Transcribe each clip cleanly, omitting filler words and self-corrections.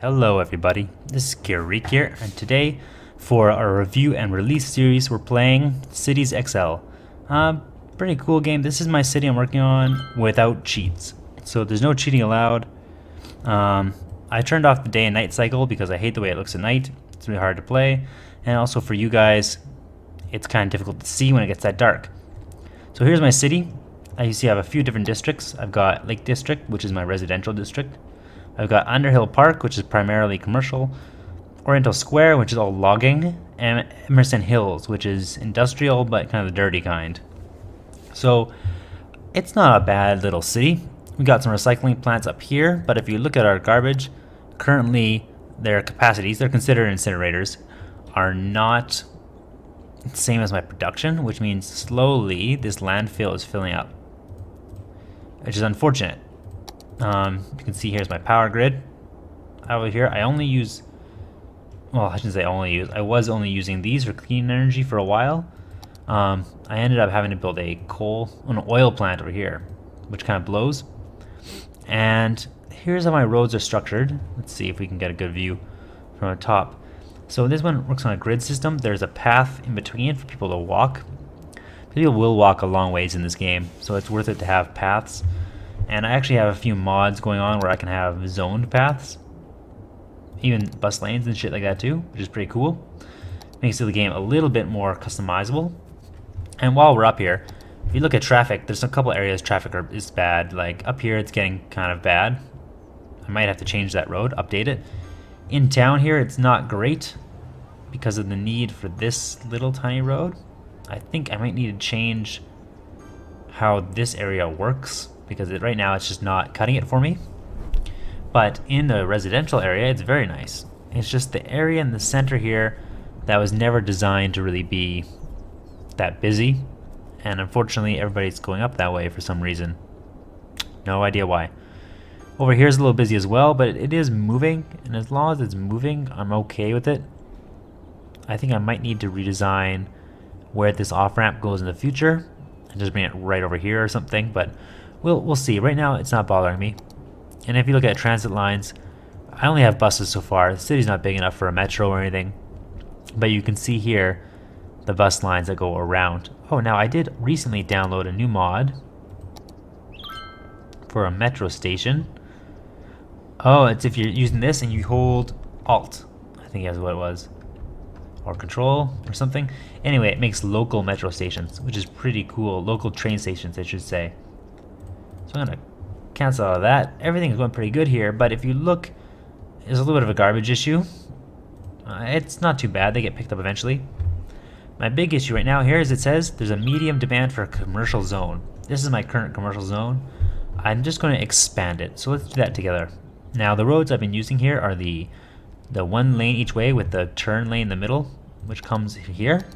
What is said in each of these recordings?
Hello everybody, this is Kiereek here, and today for our review and release series we're playing Cities XL. Pretty cool game. This is my city I'm working on without cheats, so there's no cheating allowed. I turned off the day and night cycle because I hate the way it looks at night. It's really hard to play, and also for you guys it's kind of difficult to see when it gets that dark. So here's my city. You see I have a few different districts. I've got Lake District, which is my residential district. I've got Underhill Park, which is primarily commercial, Oriental Square, which is all logging, and Emerson Hills, which is industrial, but kind of the dirty kind. So it's not a bad little city. We got some recycling plants up here, but if you look at our garbage, currently their capacities, they're considered incinerators, are not the same as my production, which means slowly this landfill is filling up, which is unfortunate. You can see here's my power grid. Over here, I only use, well, I shouldn't say only use, I was only using these for clean energy for a while. I ended up having to build an oil plant over here, which kind of blows. And here's how my roads are structured. Let's see if we can get a good view from the top. So this one works on a grid system. There's a path in between for people to walk. People will walk a long ways in this game, so it's worth it to have paths. And I actually have a few mods going on where I can have zoned paths, even bus lanes and shit like that too, which is pretty cool. Makes the game a little bit more customizable. And while we're up here, if you look at traffic, there's a couple areas traffic is bad. Like up here, it's getting kind of bad. I might have to change that road, update it. In town here, it's not great because of the need for this little tiny road. I think I might need to change how this area works, because right now it's just not cutting it for me. But in the residential area, it's very nice. It's just the area in the center here that was never designed to really be that busy, and unfortunately everybody's going up that way for some reason. No idea why. Over here is a little busy as well, but it is moving, and as long as it's moving, I'm okay with it. I think I might need to redesign where this off-ramp goes in the future and just bring it right over here or something, but we'll see. Right now, it's not bothering me. And if you look at transit lines, I only have buses so far. The city's not big enough for a metro or anything. But you can see here the bus lines that go around. Oh, now I did recently download a new mod for a metro station. Oh, it's if you're using this and you hold Alt. I think that's what it was. Or Control or something. Anyway, it makes local metro stations, which is pretty cool. Local train stations, I should say. So I'm going to cancel all of that. Everything's going pretty good here, but if you look, there's a little bit of a garbage issue. It's not too bad. They get picked up eventually. My big issue right now here is it says there's a medium demand for a commercial zone. This is my current commercial zone. I'm just going to expand it. So let's do that together. Now the roads I've been using here are the one lane each way with the turn lane in the middle, which comes here.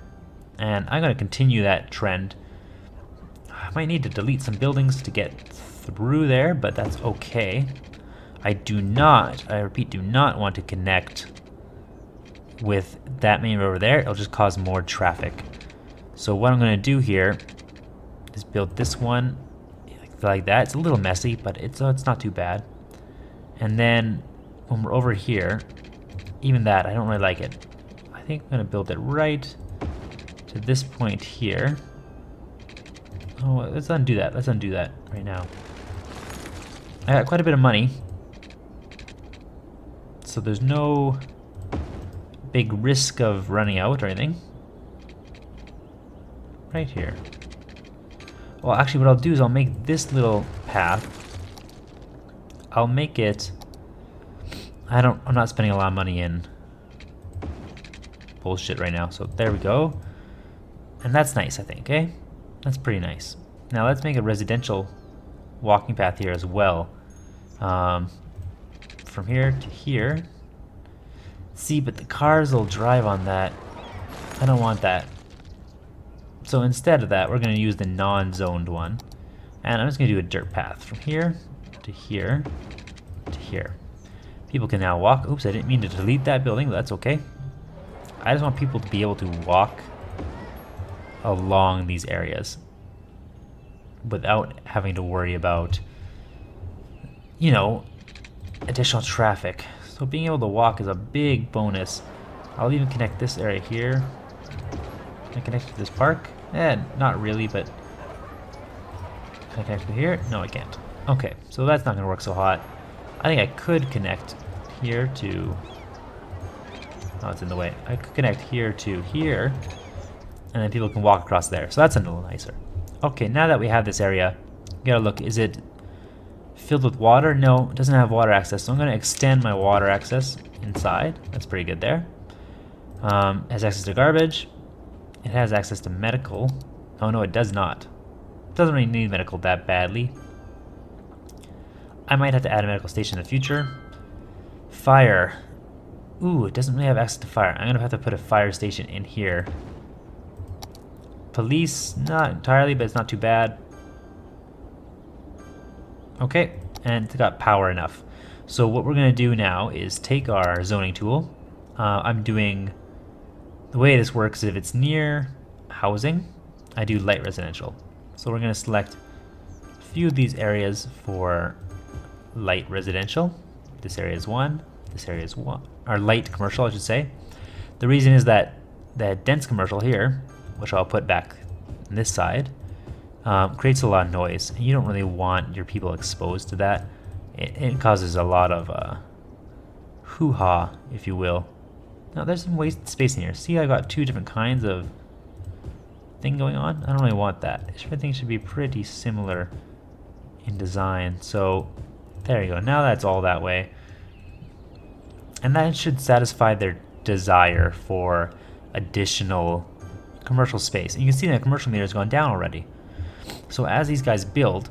And I'm going to continue that trend. I might need to delete some buildings to get through there, but that's okay. I repeat, do not want to connect with that main road over there. It'll just cause more traffic. So what I'm going to do here is build this one like that. It's a little messy, but it's not too bad. And then when we're over here, even that, I don't really like it. I think I'm going to build it right to this point here. Oh, let's undo that. Let's undo that right now. I got quite a bit of money, so there's no big risk of running out or anything. Right here. Well, actually what I'll do is I'll make this little path. I'll make it, I'm not spending a lot of money in bullshit right now, so there we go. And that's nice, I think, okay? That's pretty nice. Now let's make a residential walking path here as well. From here to here. See, but the cars will drive on that. I don't want that. So instead of that, we're going to use the non-zoned one. And I'm just going to do a dirt path from here to here to here. People can now walk. Oops, I didn't mean to delete that building, but that's okay. I just want people to be able to walk along these areas without having to worry about, you know, additional traffic. So being able to walk is a big bonus. I'll even connect this area here. Can I connect to this park? Not really, but can I connect to here? No, I can't. Okay, so that's not gonna work so hot. I think I could connect here to... Oh, it's in the way. I could connect here to here, and then people can walk across there. So that's a little nicer. Okay, now that we have this area, you gotta look, is it filled with water? No, it doesn't have water access, so I'm gonna extend my water access inside. That's pretty good there. It has access to garbage. It has access to medical. Oh no, it does not. It doesn't really need medical that badly. I might have to add a medical station in the future. Fire. Ooh, it doesn't really have access to fire. I'm gonna have to put a fire station in here. Police, not entirely, but it's not too bad. Okay, and it's got power enough. So what we're gonna do now is take our zoning tool. I'm doing, the way this works is if it's near housing, I do light residential. So we're gonna select a few of these areas for light residential. This area is one, this area is one, or light commercial I should say. The reason is that the dense commercial here, which I'll put back on this side, creates a lot of noise, and you don't really want your people exposed to that. It causes a lot of hoo-ha, if you will. Now there's some wasted space in here. See, I got two different kinds of thing going on. I don't really want that. Everything should be pretty similar in design. So there you go. Now that's all that way. And that should satisfy their desire for additional commercial space. And you can see that commercial meter has gone down already. So as these guys build,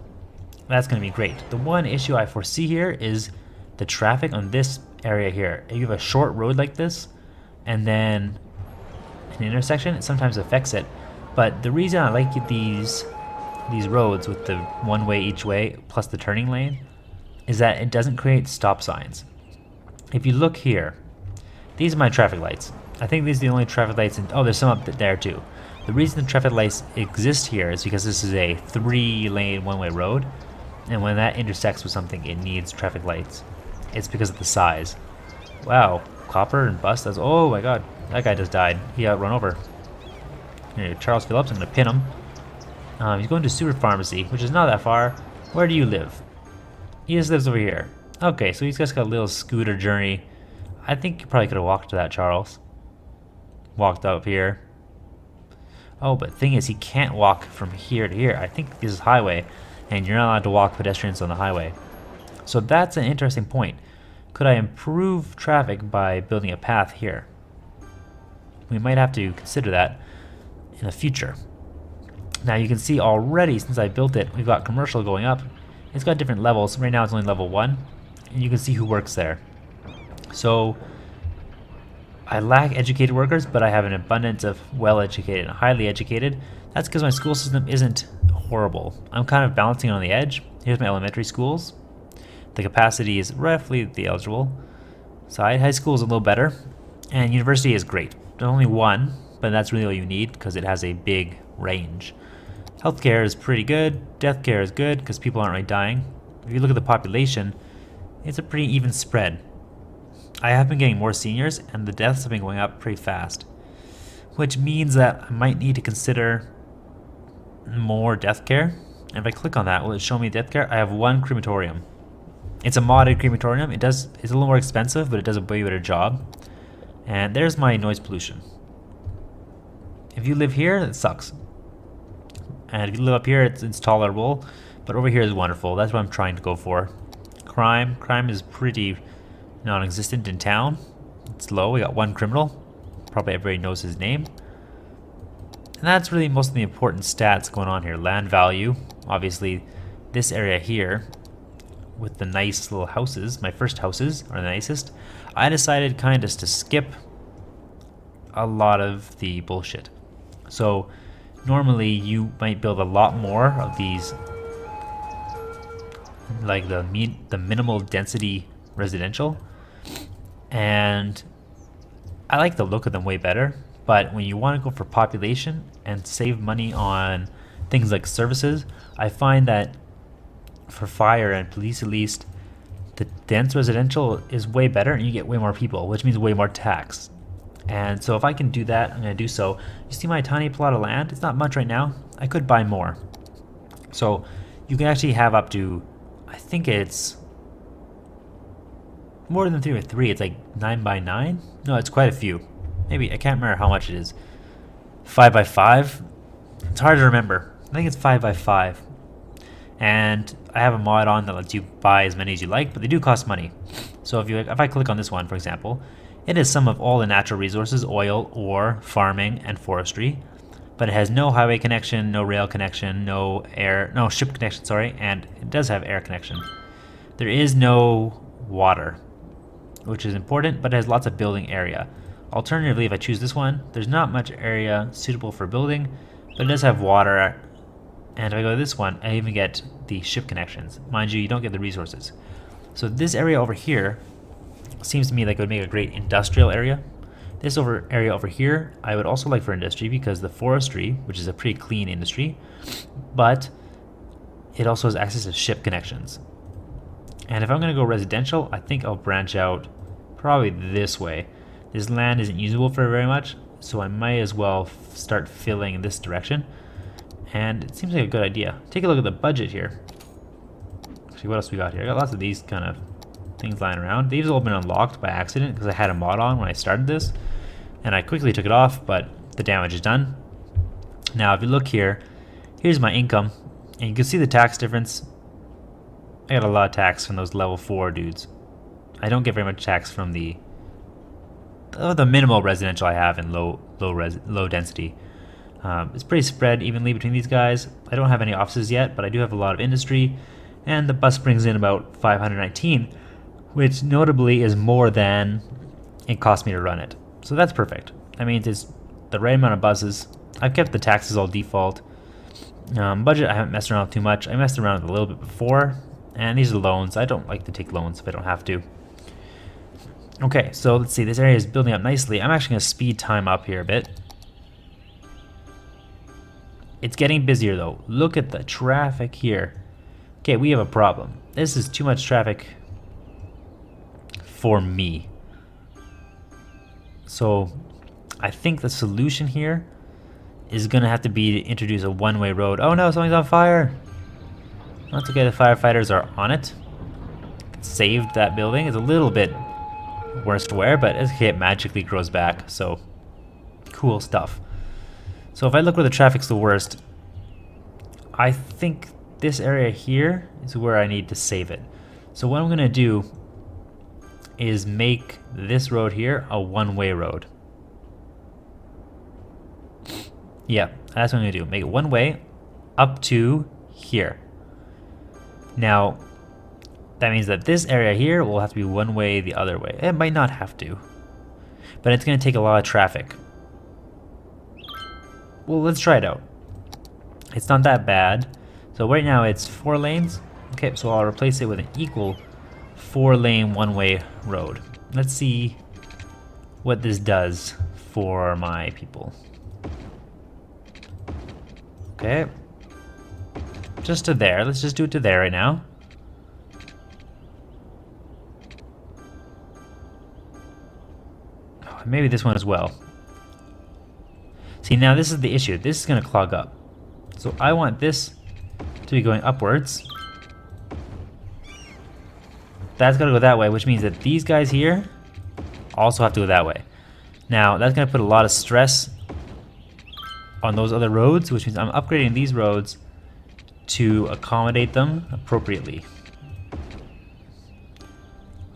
that's going to be great. The one issue I foresee here is the traffic on this area here. If you have a short road like this, and then an intersection, it sometimes affects it. But the reason I like these roads with the one way each way plus the turning lane is that it doesn't create stop signs. If you look here, these are my traffic lights. I think these are the only traffic lights oh, there's some up there too. The reason the traffic lights exist here is because this is a 3-lane one-way road, and when that intersects with something, it needs traffic lights. It's because of the size. Wow, copper and bust. That's, oh my god, that guy just died. He got run over. Here, Charles Phillips, I'm gonna pin him. He's going to Super Pharmacy, which is not that far. Where do you live? He just lives over here. Okay, so he's just got a little scooter journey. I think you probably could have walked to that, Charles. Walked up here. Oh, but the thing is, he can't walk from here to here. I think this is highway, and you're not allowed to walk pedestrians on the highway. So that's an interesting point. Could I improve traffic by building a path here? We might have to consider that in the future. Now you can see already, since I built it, we've got commercial going up. It's got different levels. Right now it's only level 1, and you can see who works there. So I lack educated workers, but I have an abundance of well-educated and highly educated. That's because my school system isn't horrible. I'm kind of balancing on the edge. Here's my elementary schools. The capacity is roughly the eligible side. High school is a little better, and university is great. There's only one, but that's really all you need because it has a big range. Healthcare is pretty good. Death care is good because people aren't really dying. If you look at the population, it's a pretty even spread. I have been getting more seniors, and the deaths have been going up pretty fast, which means that I might need to consider more death care. And if I click on that, will it show me death care? I have one crematorium. It's a modded crematorium. It's a little more expensive, but it does a way better job. And there's my noise pollution. If you live here, it sucks. And if you live up here, it's tolerable. But over here is wonderful. That's what I'm trying to go for. Crime is pretty non-existent in town. It's low. We got one criminal. Probably everybody knows his name. And that's really most of the important stats going on here. Land value. Obviously, this area here with the nice little houses, my first houses are the nicest. I decided kind of to skip a lot of the bullshit. So normally you might build a lot more of these, like the minimal density residential, and I like the look of them way better. But when you want to go for population and save money on things like services, I find that for fire and police at least, the dense residential is way better and you get way more people, which means way more tax. And so if I can do that, I'm going to do so. You see my tiny plot of land? It's not much right now. I could buy more. So you can actually have up to, I think it's more than 3 by 3. It's like 9 by 9. No, it's quite a few. Maybe, I can't remember how much it is. 5 by 5. It's hard to remember. I think it's 5 by 5. And I have a mod on that lets you buy as many as you like, but they do cost money. So if I click on this one, for example, it is some of all the natural resources: oil, ore, farming, and forestry. But it has no highway connection, no rail connection, no ship connection, sorry, and it does have air connection. There is no water, which is important, but it has lots of building area. Alternatively, if I choose this one, there's not much area suitable for building, but it does have water. And if I go to this one, I even get the ship connections. Mind you, you don't get the resources. So this area over here seems to me like it would make a great industrial area. This area over here, I would also like for industry because the forestry, which is a pretty clean industry, but it also has access to ship connections. And if I'm going to go residential, I think I'll branch out probably this way. This land isn't usable for very much, so I might as well start filling in this direction. And it seems like a good idea. Take a look at the budget here. Actually, what else we got here? I got lots of these kind of things lying around. These have all been unlocked by accident because I had a mod on when I started this. And I quickly took it off, but the damage is done. Now, if you look here, here's my income. And you can see the tax difference. I got a lot of tax from those level 4 dudes. I don't get very much tax from the minimal residential I have in low density. It's pretty spread evenly between these guys. I don't have any offices yet, but I do have a lot of industry, and the bus brings in about 519, which notably is more than it cost me to run it. So that's perfect. I mean, it's the right amount of buses. I've kept the taxes all default. Budget, I haven't messed around with too much. I messed around with a little bit before, and these are loans. I don't like to take loans if I don't have to. Okay, so let's see. This area is building up nicely. I'm actually going to speed time up here a bit. It's getting busier though. Look at the traffic here. Okay, we have a problem. This is too much traffic for me. So I think the solution here is gonna have to be to introduce a one-way road. Oh no, something's on fire. That's okay, the firefighters are on it. Saved that building. It's a little bit worse to wear, but it's okay, it magically grows back, so cool stuff. So if I look where the traffic's the worst, I think this area here is where I need to save it. So what I'm going to do is make this road here a one-way road. Yeah, that's what I'm going to do. Make it one way up to here. Now, that means that this area here will have to be one way the other way. It might not have to, but it's going to take a lot of traffic. Well, let's try it out. It's not that bad. So right now it's 4 lanes. Okay, so I'll replace it with an equal 4-lane one-way road. Let's see what this does for my people. Okay. Just to there. Let's just do it to there right now. Oh, maybe this one as well. See, now this is the issue. This is going to clog up. So I want this to be going upwards. That's got to go that way, which means that these guys here also have to go that way. Now, that's going to put a lot of stress on those other roads, which means I'm upgrading these roads to accommodate them appropriately.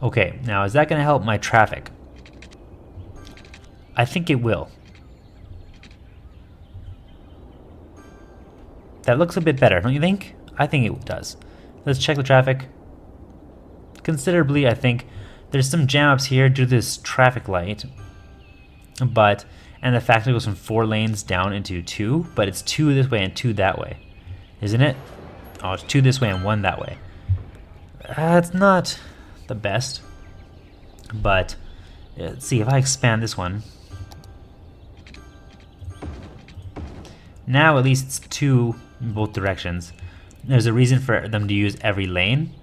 Okay, now is that going to help my traffic? I think it will. That looks a bit better, don't you think? I think it does. Let's check the traffic. Considerably, I think. There's some jam-ups here due to this traffic light. And the fact that it goes from 4 lanes down into 2, but it's 2 this way and 2 that way. Isn't it? Oh, it's 2 this way and 1 that way. It's not the best. But, let's see, if I expand this one. Now at least it's 2 in both directions. There's a reason for them to use every lane.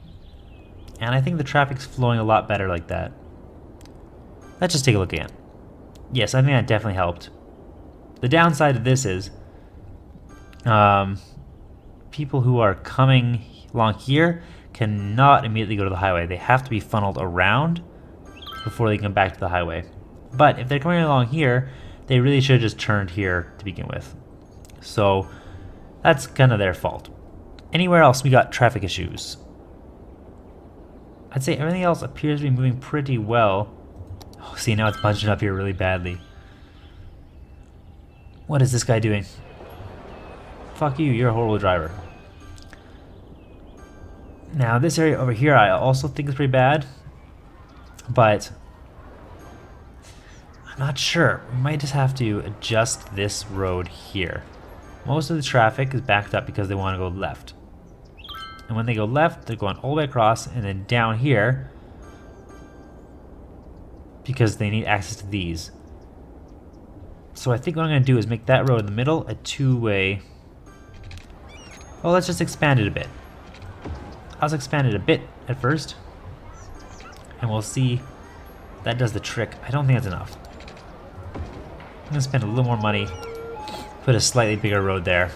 And I think the traffic's flowing a lot better like that. Let's just take a look again. Yes, I think that definitely helped. The downside of this is people who are coming along here cannot immediately go to the highway. They have to be funneled around before they come back to the highway. But if they're coming along here, they really should have just turned here to begin with. So that's kind of their fault. Anywhere else we got traffic issues? I'd say everything else appears to be moving pretty well. Oh, see, now it's bunching up here really badly. What is this guy doing? Fuck you, you're a horrible driver. Now this area over here I also think is pretty bad, but I'm not sure. We might just have to adjust this road here. Most of the traffic is backed up because they want to go left. And when they go left, they're going all the way across and then down here because they need access to these. So I think what I'm going to do is make that road in the middle a two-way. Well, let's just expand it a bit. I'll expand it a bit at first, and we'll see if that does the trick. I don't think that's enough. I'm going to spend a little more money, put a slightly bigger road there.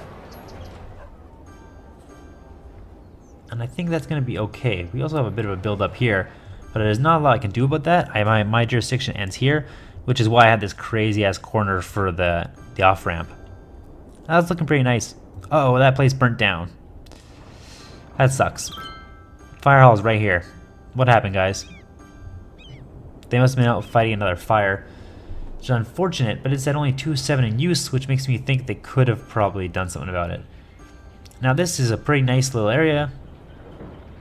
And I think that's going to be okay. We also have a bit of a build up here, but there's not a lot I can do about that. My jurisdiction ends here, which is why I had this crazy ass corner for the off ramp. That's looking pretty nice. Uh oh, that place burnt down. That sucks. Fire hall is right here. What happened, guys? They must have been out fighting another fire. Which is unfortunate, but it said only 2.7 in use, which makes me think they could have probably done something about it. Now this is a pretty nice little area.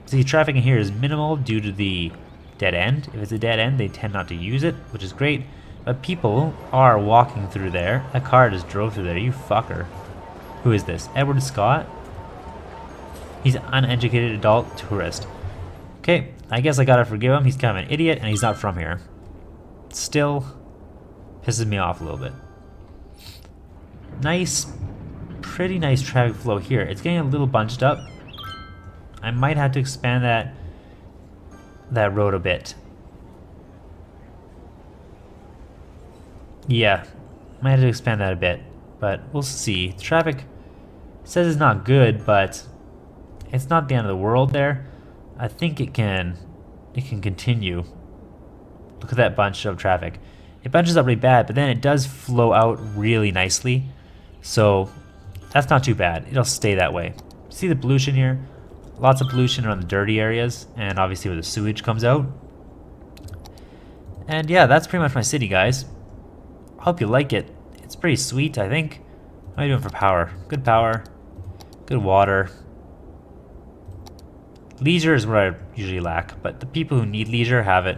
See, traffic in here is minimal due to the dead end. If it's a dead end, they tend not to use it, which is great. But people are walking through there. That car just drove through there, you fucker. Who is this? Edward Scott? He's an uneducated adult tourist. Okay, I guess I gotta forgive him. He's kind of an idiot and he's not from here. Still pisses me off a little bit. Nice, pretty nice traffic flow here. It's getting a little bunched up. I might have to expand that road a bit. Yeah, might have to expand that a bit, but we'll see. Traffic says it's not good, but it's not the end of the world there. I think it can continue. Look at that bunch of traffic. It bunches up really bad, but then it does flow out really nicely. So that's not too bad. It'll stay that way. See the pollution here? Lots of pollution around the dirty areas, and obviously where the sewage comes out. And yeah, that's pretty much my city, guys. I hope you like it. It's pretty sweet, I think. How are you doing for power? Good power. Good water. Leisure is what I usually lack, but the people who need leisure have it.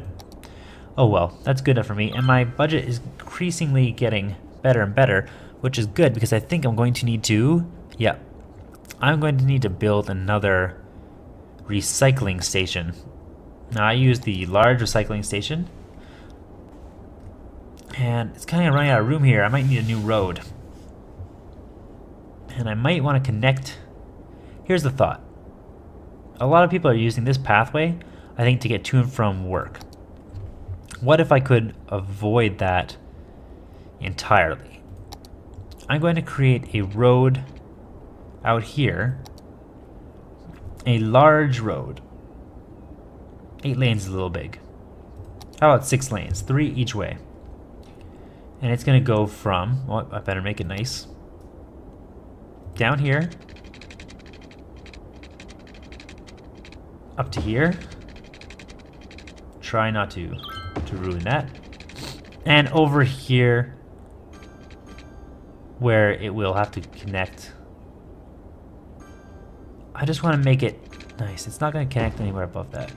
Oh well, that's good enough for me, and my budget is increasingly getting better and better, which is good because I think I'm going to need to, I'm going to need to build another recycling station. Now I use the large recycling station, and it's kind of running out of room here. I might need a new road, and I might want to connect. Here's the thought. A lot of people are using this pathway, I think, to get to and from work. What if I could avoid that entirely? I'm going to create a road out here, a large road. 8 lanes is a little big. How about 6 lanes? 3 each way. And it's going to go from, well, I better make it nice, down here, up to here. Try not to ruin that. And over here, where it will have to connect. I just want to make it nice. It's not going to connect anywhere above that.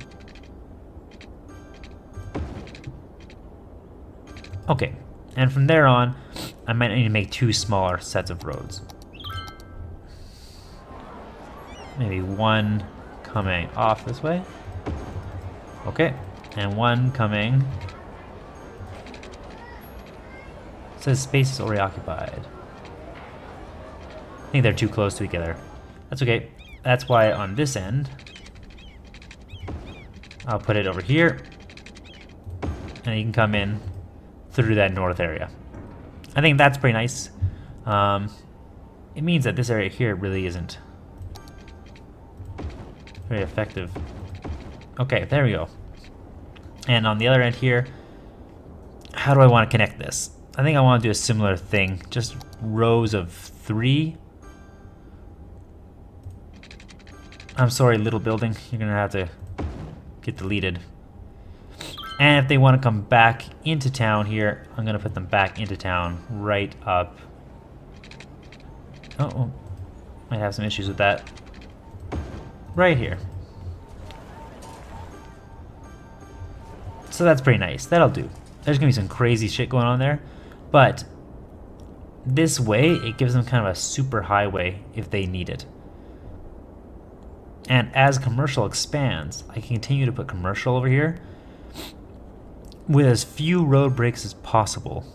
Okay, and from there on, I might need to make 2 smaller sets of roads. Maybe one coming off this way. Okay, and one coming. It says space is already occupied. I think they're too close to together. That's okay. That's why on this end, I'll put it over here. And you can come in through that north area. I think that's pretty nice. It means that this area here really isn't very effective. Okay, there we go. And on the other end here, how do I want to connect this? I think I want to do a similar thing, just rows of 3. I'm sorry, little building, you're gonna have to get deleted. And if they want to come back into town here, I'm gonna put them back into town right up. Oh, might have some issues with that. Right here. So that's pretty nice. That'll do. There's gonna be some crazy shit going on there, but this way it gives them kind of a super highway if they need it. And as commercial expands, I can continue to put commercial over here with as few road breaks as possible.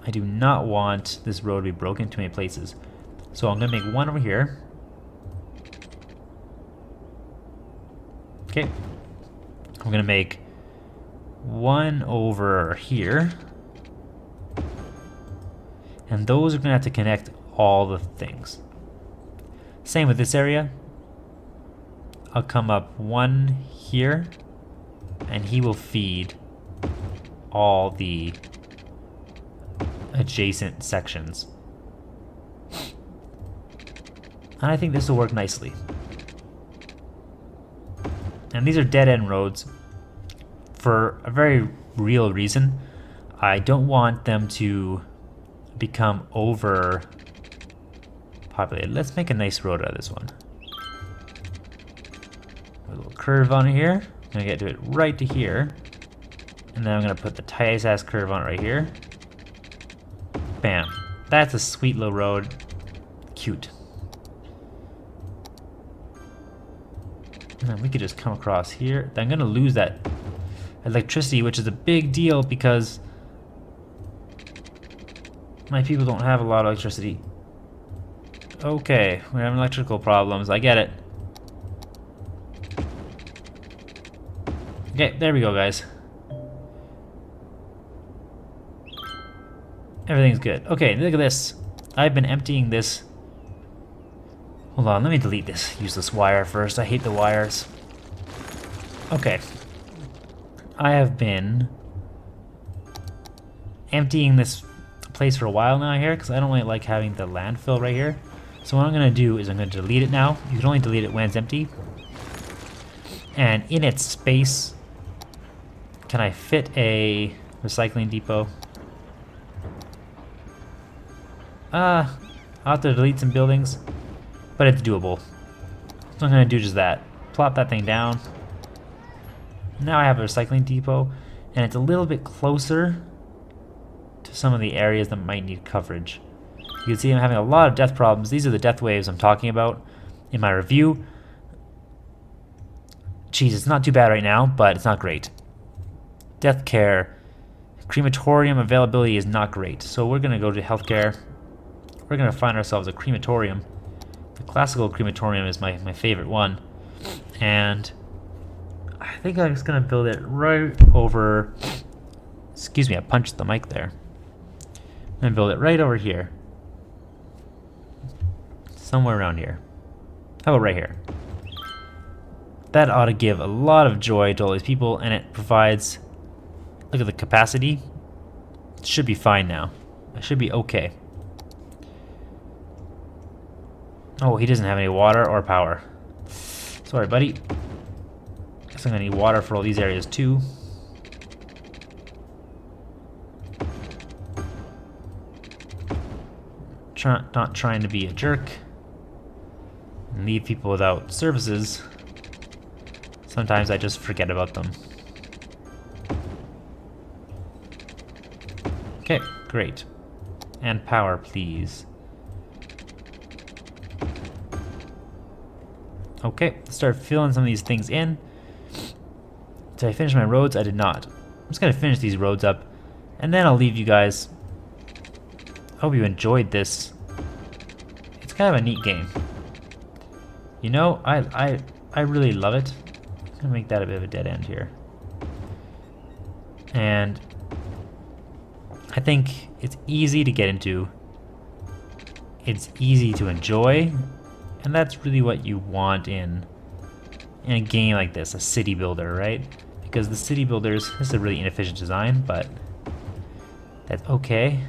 I do not want this road to be broken too many places. So I'm gonna make one over here. Okay. I'm gonna make one over here. And those are gonna have to connect all the things. Same with this area. I'll come up one here, and he will feed all the adjacent sections. And I think this will work nicely. And these are dead-end roads for a very real reason. I don't want them to become over populated. Let's make a nice road out of this one. A little curve on it here. I'm gonna get to it right to here. And then I'm gonna put the tight ass curve on it right here. Bam. That's a sweet little road. Cute. And then we could just come across here. I'm gonna lose that electricity, which is a big deal because my people don't have a lot of electricity. Okay, we're having electrical problems. I get it. Okay, there we go, guys. Everything's good. Okay, look at this. I've been emptying this. Hold on, let me delete this useless wire first. I hate the wires. Okay. I have been emptying this place for a while now here because I don't really like having the landfill right here. So what I'm going to do is I'm going to delete it now. You can only delete it when it's empty. And in its space, can I fit a recycling depot? I'll have to delete some buildings, but it's doable. So I'm going to do just that. Plop that thing down. Now I have a recycling depot, and it's a little bit closer to some of the areas that might need coverage. You can see I'm having a lot of death problems. These are the death waves I'm talking about in my review. Geez, it's not too bad right now, but it's not great. Death care. Crematorium availability is not great. So we're going to go to healthcare. We're going to find ourselves a crematorium. The classical crematorium is my favorite one. And I think I'm just going to build it right over... Excuse me, I punched the mic there. I'm going to build it right over here. Somewhere around here. How about right here? That ought to give a lot of joy to all these people, and it provides... Look at the capacity. It should be fine now. It should be okay. Oh, he doesn't have any water or power. Sorry, buddy. Guess I'm gonna need water for all these areas too. Not trying to be a jerk and leave people without services. Sometimes I just forget about them. Okay, great. And power, please. Okay, let's start filling some of these things in. Did I finish my roads? I did not. I'm just gonna finish these roads up, and then I'll leave you guys. I hope you enjoyed this. It's kind of a neat game. You know, I really love it. I'm gonna make that a bit of a dead end here. And I think it's easy to get into. It's easy to enjoy, and that's really what you want in a game like this, a city builder, right? Because the city builders, this is a really inefficient design, but that's okay.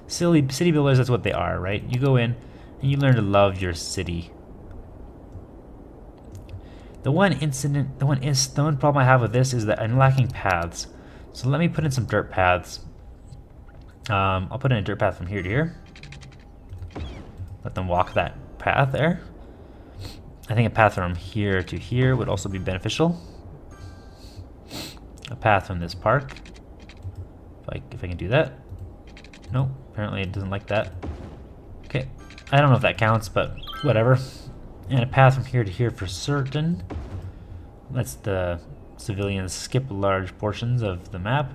City builders, that's what they are, right? You go in and you learn to love your city. The one problem I have with this is that I'm lacking paths. So let me put in some dirt paths. I'll put in a dirt path from here to here. Let them walk that path there. I think a path from here to here would also be beneficial. A path from this park. If I can do that. Nope, apparently it doesn't like that. Okay, I don't know if that counts, but whatever. And a path from here to here for certain. Lets the civilians skip large portions of the map.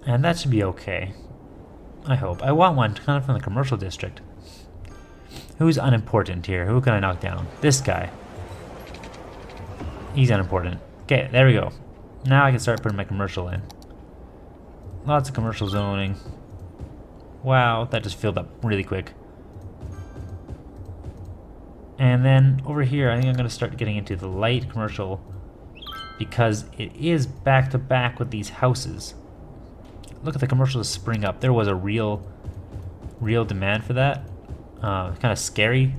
And that should be okay. I hope. I want one kind of from the commercial district. Who's unimportant here? Who can I knock down? This guy. He's unimportant. Okay, there we go. Now I can start putting my commercial in. Lots of commercial zoning. Wow, that just filled up really quick. And then over here, I think I'm going to start getting into the light commercial because it is back to back with these houses. Look at the commercials spring up. There was a real demand for that. Kind of scary.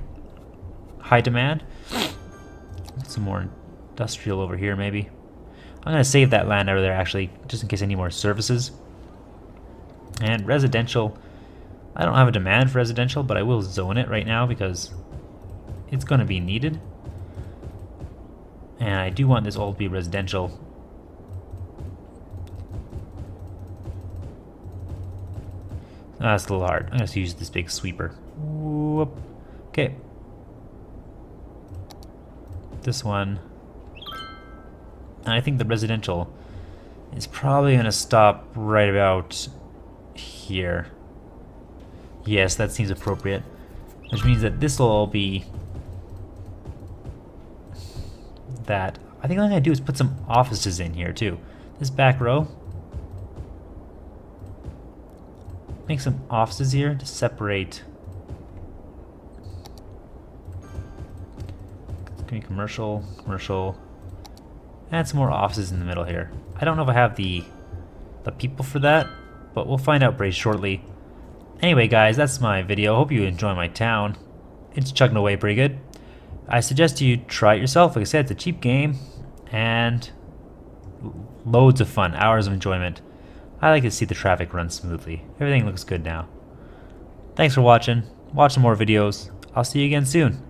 High demand. Some more industrial over here, maybe. I'm going to save that land over there, actually, just in case I need more services. And residential. I don't have a demand for residential, but I will zone it right now because it's going to be needed. And I do want this all to be residential. That's a little hard. I'm going to use this big sweeper. Whoop. Okay. This one. And I think the residential is probably going to stop right about here. Yes, that seems appropriate. Which means that this will all be that. I think all I'm going to do is put some offices in here too. This back row. Make some offices here to separate. It's going to be commercial. Add some more offices in the middle here. I don't know if I have the people for that, but we'll find out very shortly. Anyway, guys, that's my video. Hope you enjoy my town. It's chugging away pretty good. I suggest you try it yourself. Like I said, it's a cheap game and loads of fun, hours of enjoyment. I like to see the traffic run smoothly. Everything looks good now. Thanks for watching. Watch some more videos. I'll see you again soon.